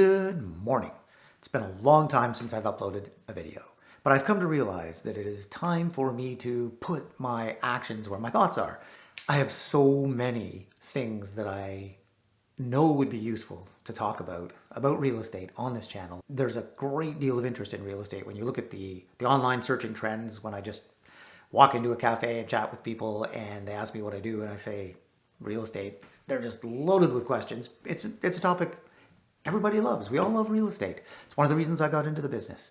Good morning. It's been a long time since I've uploaded a video, but I've come to realize that it is time for me to put my actions where my thoughts are. I have so many things that I know would be useful to talk about real estate on this channel. There's a great deal of interest in real estate when you look at the online searching trends. When I just walk into a cafe and chat with people and they ask me what I do and I say real estate, they're just loaded with questions. It's a topic everybody loves. We all love real estate. It's one of the reasons I got into the business.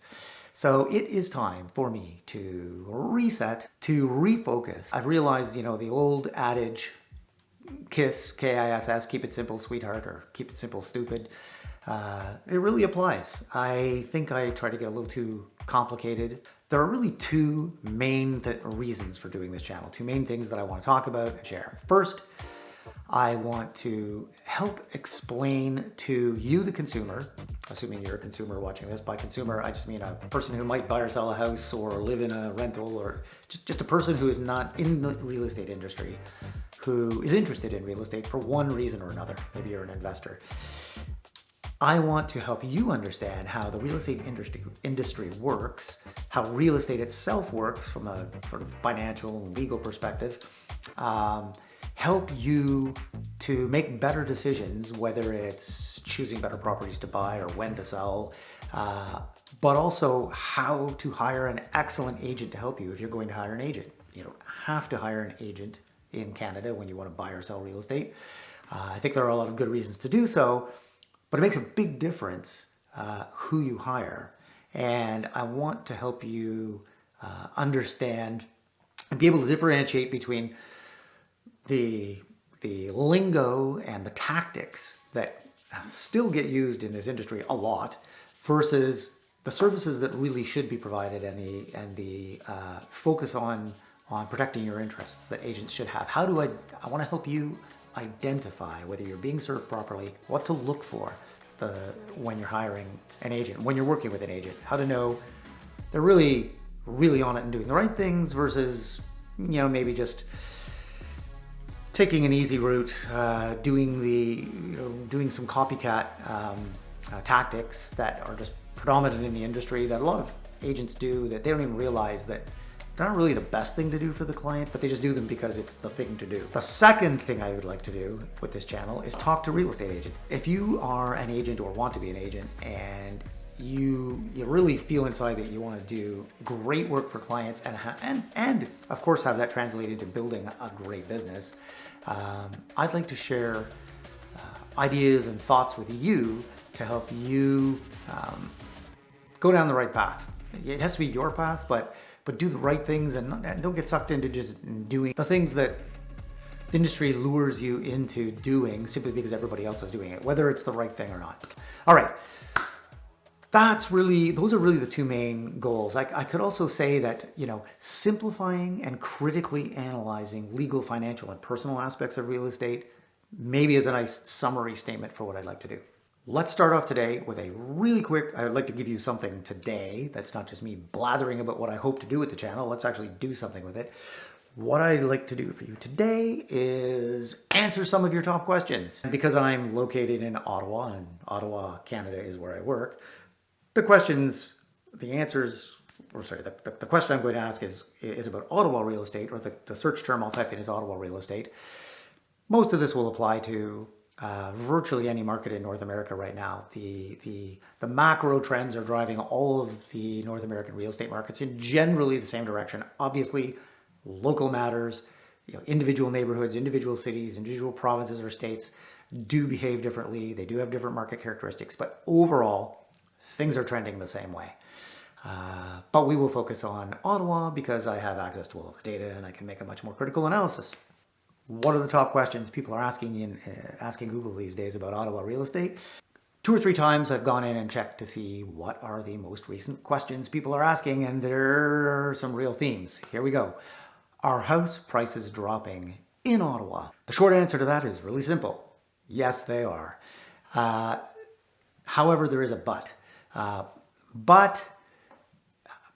So it is time for me to reset, to refocus. I've realized, the old adage, KISS, K-I-S-S, keep it simple, sweetheart, or keep it simple, stupid. It really applies. I think I try to get a little too complicated. There are really two main reasons for doing this channel, two main things that I want to talk about and share. First, I want to help explain to you, the consumer, assuming you're a consumer watching this. By consumer, I just mean a person who might buy or sell a house or live in a rental, or just a person who is not in the real estate industry, who is interested in real estate for one reason or another. Maybe you're an investor. I want to help you understand how the real estate industry works, how real estate itself works from a sort of financial and legal perspective, help you to make better decisions, whether it's choosing better properties to buy or when to sell, but also how to hire an excellent agent to help you if you're going to hire an agent. You don't have to hire an agent in Canada when you want to buy or sell real estate. I think there are a lot of good reasons to do so, but it makes a big difference who you hire. And I want to help you understand and be able to differentiate between the lingo and the tactics that still get used in this industry a lot versus the services that really should be provided and the focus on protecting your interests that agents should have. I want to help you identify whether you're being served properly, what to look for when you're hiring an agent, when you're working with an agent, how to know they're really on it and doing the right things versus, maybe just taking an easy route, doing some copycat tactics that are just predominant in the industry that a lot of agents do, that they don't even realize that they're not really the best thing to do for the client, but they just do them because it's the thing to do. The second thing I would like to do with this channel is talk to real estate agents. If you are an agent or want to be an agent and you really feel inside that you want to do great work for clients and of course have that translated to building a great business, I'd like to share ideas and thoughts with you to help you go down the right path. It has to be your path, but do the right things and don't get sucked into just doing the things that the industry lures you into doing simply because everybody else is doing it, whether it's the right thing or not. All right. Those are really the two main goals. I could also say that, simplifying and critically analyzing legal, financial, and personal aspects of real estate maybe is a nice summary statement for what I'd like to do. Let's start off today with a really quick, I'd like to give you something today that's not just me blathering about what I hope to do with the channel. Let's actually do something with it. What I'd like to do for you today is answer some of your top questions. And because I'm located in Ottawa, and Ottawa, Canada is where I work, the question I'm going to ask is about Ottawa real estate, or the search term I'll type in is Ottawa real estate. Most of this will apply to virtually any market in North America right now. The macro trends are driving all of the North American real estate markets in generally the same direction. Obviously, local matters, individual neighborhoods, individual cities, individual provinces or states do behave differently. They do have different market characteristics, but overall, things are trending the same way. But we will focus on Ottawa because I have access to all of the data and I can make a much more critical analysis. What are the top questions people are asking Google these days about Ottawa real estate? 2 or 3 times I've gone in and checked to see what are the most recent questions people are asking, and there are some real themes. Here we go. Are house prices dropping in Ottawa? The short answer to that is really simple. Yes, they are. However, there is a but. But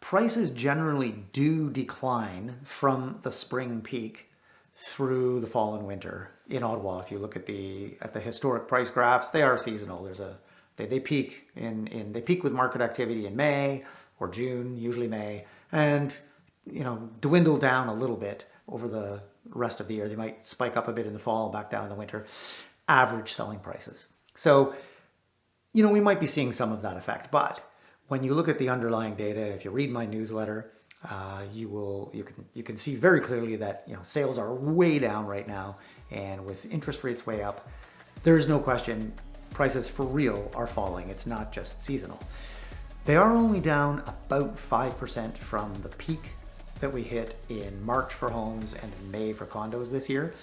prices generally do decline from the spring peak through the fall and winter in Ottawa. If you look at the historic price graphs, they are seasonal. There's a They peak they peak with market activity in May or June, usually May, and dwindle down a little bit over the rest of the year. They might spike up a bit in the fall, back down in the winter. Average selling prices. So, we might be seeing some of that effect, but when you look at the underlying data, if you read my newsletter, you can see very clearly that sales are way down right now, and with interest rates way up, there is no question prices for real are falling. It's not just seasonal. They are only down about 5% from the peak that we hit in March for homes and in May for condos this year.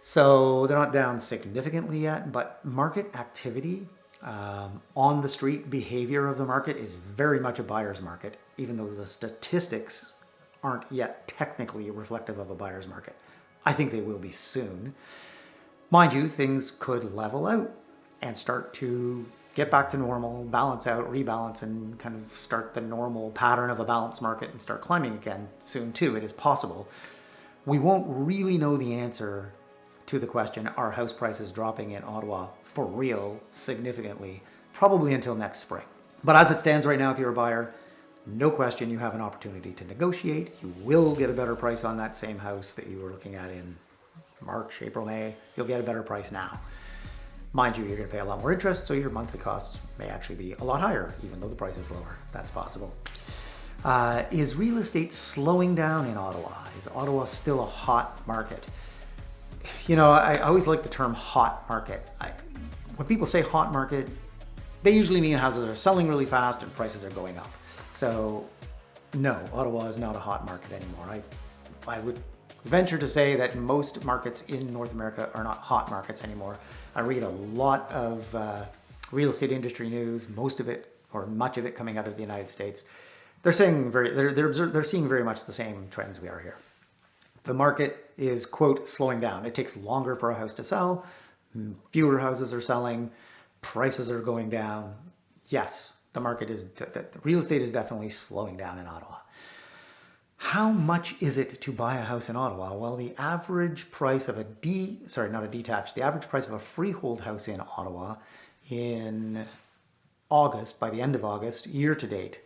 So they're not down significantly yet, but market activity, on the street behavior of the market is very much a buyer's market, even though the statistics aren't yet technically reflective of a buyer's market. I think they will be soon. Mind you, things could level out and start to get back to normal, balance out, rebalance, and kind of start the normal pattern of a balanced market and start climbing again soon too. It is possible. We won't really know the answer to the question, are house prices dropping in Ottawa for real significantly, probably until next spring. But as it stands right now, if you're a buyer, no question you have an opportunity to negotiate. You will get a better price on that same house that you were looking at in March, April, May. You'll get a better price now. Mind you, you're going to pay a lot more interest, so your monthly costs may actually be a lot higher, even though the price is lower. That's possible. Is real estate slowing down in Ottawa? Is Ottawa still a hot market? I always like the term hot market. When people say hot market, they usually mean houses are selling really fast and prices are going up. So no, Ottawa is not a hot market anymore. I would venture to say that most markets in North America are not hot markets anymore. I read a lot of real estate industry news, most of it or much of it coming out of the United States. They're seeing very much the same trends we are here. The market is, quote, slowing down. It takes longer for a house to sell. Fewer houses are selling. Prices are going down. Yes, the real estate is definitely slowing down in Ottawa. How much is it to buy a house in Ottawa? Well, the average price of the average price of a freehold house in Ottawa in August, by the end of August, year to date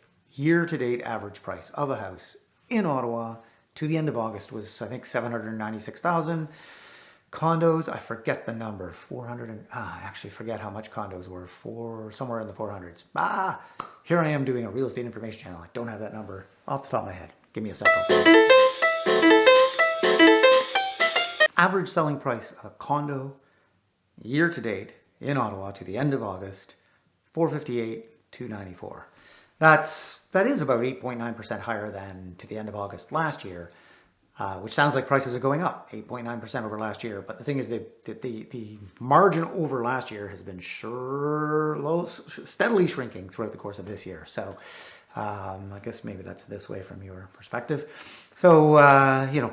average price of a house in Ottawa to the end of August was, I think, $796,000. Condos, I forget the number, I actually forget how much condos were, somewhere in the 400s. Here I am doing a real estate information channel. I don't have that number off the top of my head. Give me a second. Average selling price of a condo year to date in Ottawa to the end of August, $458,294. That is about 8.9% higher than to the end of August last year, which sounds like prices are going up 8.9% over last year. But the thing is that the margin over last year has been steadily shrinking throughout the course of this year. So I guess maybe that's this way from your perspective. So,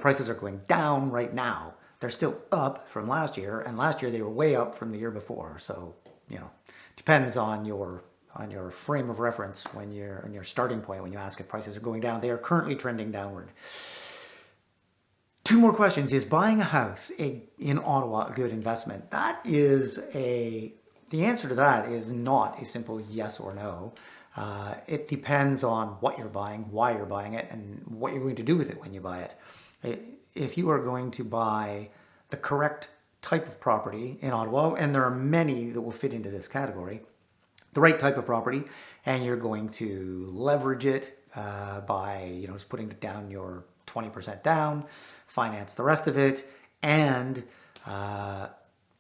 prices are going down right now. They're still up from last year, and last year they were way up from the year before. So, depends on your frame of reference when you're on your starting point when you ask if prices are going down. They are currently trending downward. Two more questions. Is buying a house in Ottawa a good investment? The answer to that is not a simple yes or no. It depends on what you're buying, why you're buying it, and what you're going to do with it when you buy it. If you are going to buy the correct type of property in Ottawa, and there are many that will fit into this category, the right type of property, and you're going to leverage it by just putting down your 20% down, finance the rest of it, and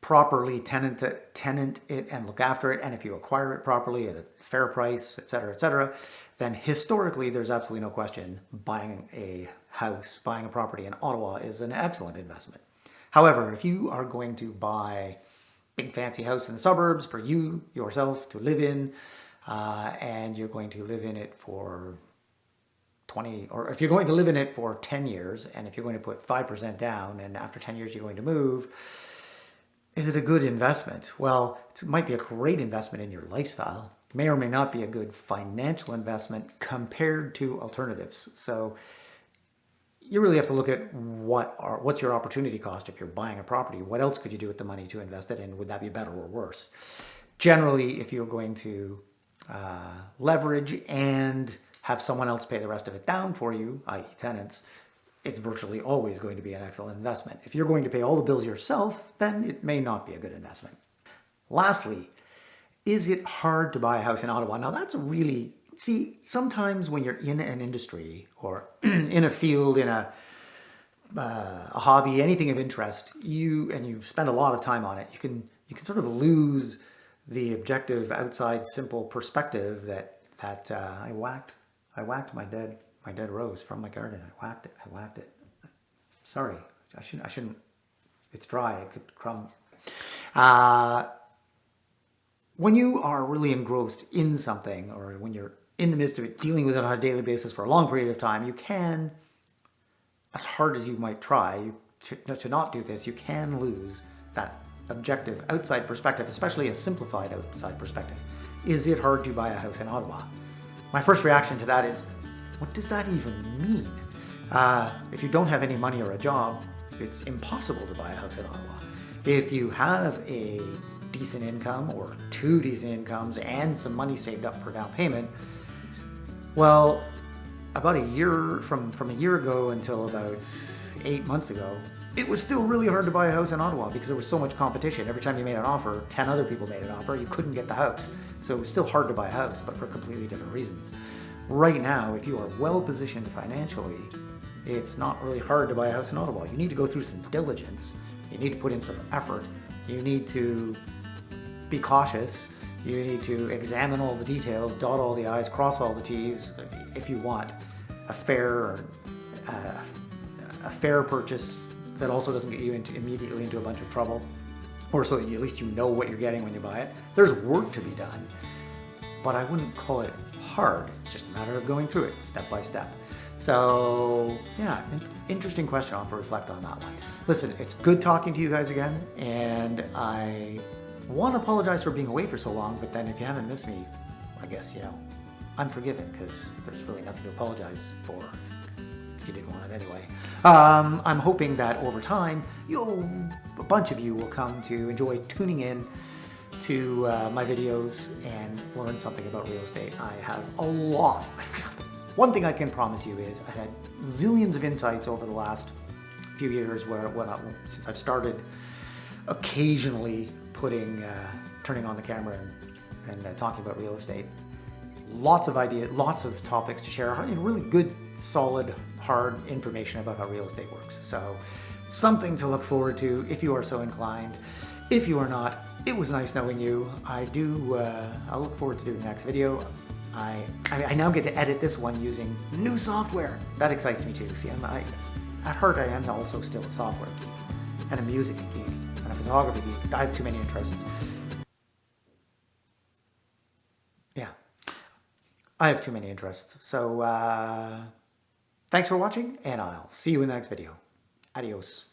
properly tenant it and look after it. And if you acquire it properly at a fair price, et cetera, then historically there's absolutely no question buying a property in Ottawa is an excellent investment. However, if you are going to buy a big fancy house in the suburbs for yourself to live in, and you're going to live in it for 20, or if you're going to live in it for 10 years, and if you're going to put 5% down, and after 10 years you're going to move, is it a good investment? Well, it might be a great investment in your lifestyle. It may or may not be a good financial investment compared to alternatives. So you really have to look at what's your opportunity cost if you're buying a property. What else could you do with the money to invest it in? Would that be better or worse? Generally, if you're going to leverage and have someone else pay the rest of it down for you, i.e. tenants, it's virtually always going to be an excellent investment. If you're going to pay all the bills yourself, then it may not be a good investment. Lastly, is it hard to buy a house in Ottawa? Now that's really, see, sometimes when you're in an industry or in a field, in a hobby, anything of interest, you spend a lot of time on it, you can sort of lose the objective, outside, simple perspective that I whacked my dead rose from my garden. I whacked it. Sorry, I shouldn't. It's dry. It could crumb. When you are really engrossed in something, or when you're in the midst of it, dealing with it on a daily basis for a long period of time, you can, as hard as you might try to not do this, you can lose that objective outside perspective, especially a simplified outside perspective. Is it hard to buy a house in Ottawa? My first reaction to that is, what does that even mean? If you don't have any money or a job, it's impossible to buy a house in Ottawa. If you have a decent income or two decent incomes and some money saved up for down payment, well, about a year, from a year ago until about 8 months ago, it was still really hard to buy a house in Ottawa because there was so much competition. Every time you made an offer, 10 other people made an offer, you couldn't get the house. So it was still hard to buy a house, but for completely different reasons. Right now, if you are well positioned financially, it's not really hard to buy a house in Ottawa. You need to go through some diligence. You need to put in some effort. You need to be cautious. You need to examine all the details, dot all the I's, cross all the T's, if you want a fair purchase that also doesn't get you immediately into a bunch of trouble, or so that at least you know what you're getting when you buy it. There's work to be done, but I wouldn't call it hard. It's just a matter of going through it step by step. So yeah, interesting question. I'll have to reflect on that one. Listen, it's good talking to you guys again, and I want to apologize for being away for so long, but then if you haven't missed me, I guess, I'm forgiven, because there's really nothing to apologize for if you didn't want it anyway. I'm hoping that over time, a bunch of you will come to enjoy tuning in to my videos and learn something about real estate. I have a lot. One thing I can promise you is I had zillions of insights over the last few years since I've started occasionally turning on the camera and talking about real estate. Lots of ideas, lots of topics to share, really good, solid, hard information about how real estate works. So something to look forward to if you are so inclined. If you are not, it was nice knowing you. I look forward to doing the next video. I now get to edit this one using new software. That excites me too. See, at heart I am also still a software geek and a music geek and a photography geek. I have too many interests. Yeah, I have too many interests. So thanks for watching, and I'll see you in the next video. Adios.